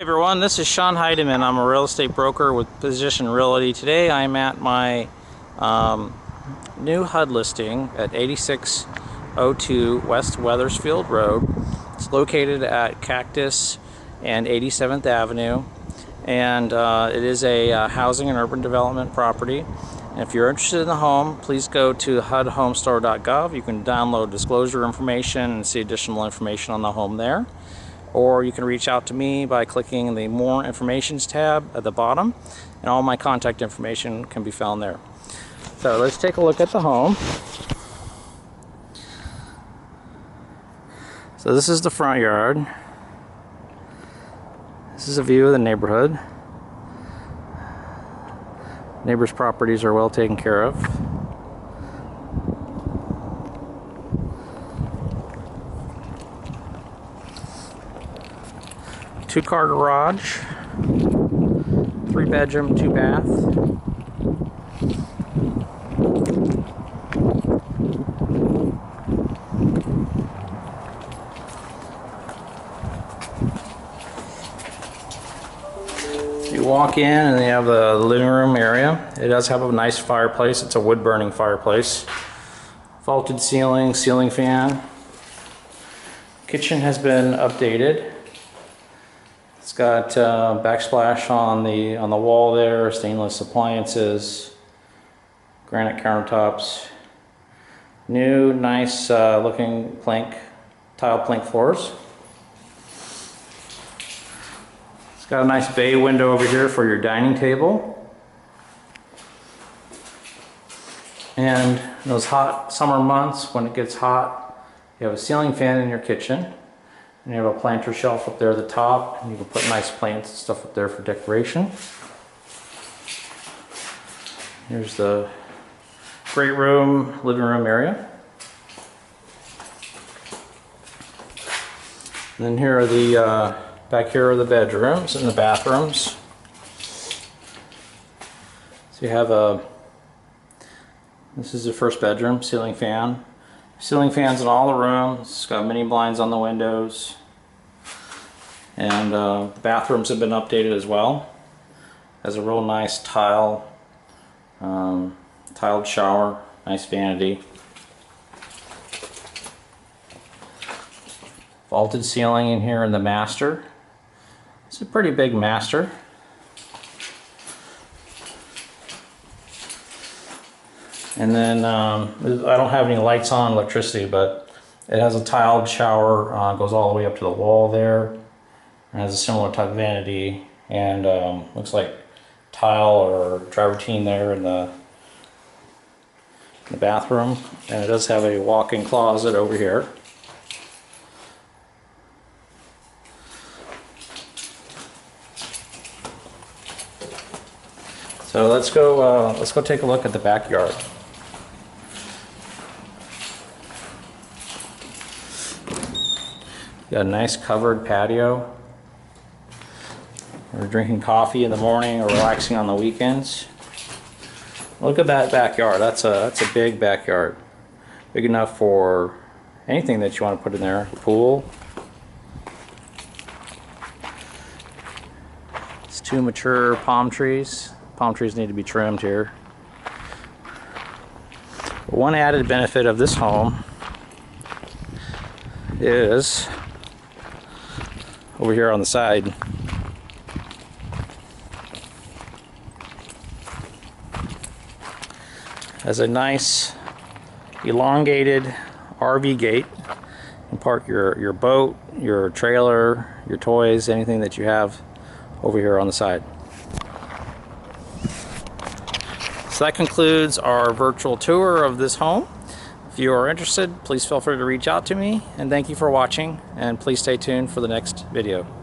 Hey everyone, this is Sean Heidemann. I'm a real estate broker with Position Realty. Today I'm at my new HUD listing at 8602 West Weathersfield Road. It's located at Cactus and 87th Avenue, and it is a housing and urban development property. And if you're interested in the home, please go to hudhomestore.gov. You can download disclosure information and see additional information on the home there. Or you can reach out to me by clicking the More Informations tab at the bottom, and all my contact information can be found there. So let's take a look at the home. So this is the front yard. This is a view of the neighborhood. Neighbors' properties are well taken care of. Two-car garage, 3-bedroom, 2-bath. You walk in and they have the living room area. It does have a nice fireplace. It's a wood-burning fireplace. Vaulted ceiling, ceiling fan. Kitchen has been updated. It's got backsplash on the wall there, stainless appliances, granite countertops, new nice looking tile plank floors. It's got a nice bay window over here for your dining table. And in those hot summer months when it gets hot, you have a ceiling fan in your kitchen. And you have a planter shelf up there at the top, and you can put nice plants and stuff up there for decoration. Here's the great room, living room area. And then here are the back here are the bedrooms and the bathrooms. So you have this is the first bedroom, ceiling fan. Ceiling fans in all the rooms. It's got mini blinds on the windows. And the bathrooms have been updated as well. Has a real nice tiled shower, nice vanity. Vaulted ceiling in here in the master. It's a pretty big master. And then I don't have any lights on, electricity, but it has a tiled shower, goes all the way up to the wall there. It has a similar type of vanity, and looks like tile or travertine there in the bathroom. And it does have a walk-in closet over here. So let's go take a look at the backyard. Got a nice covered patio. We're drinking coffee in the morning or relaxing on the weekends. Look at that backyard. That's a big backyard. Big enough for anything that you want to put in there. Pool. It's 2 mature palm trees. Palm trees need to be trimmed here. One added benefit of this home is over here on the side. Has a nice elongated RV gate. You can park your boat, your trailer, your toys, anything that you have over here on the side. So that concludes our virtual tour of this home. If you are interested, please feel free to reach out to me, and thank you for watching, and please stay tuned for the next video.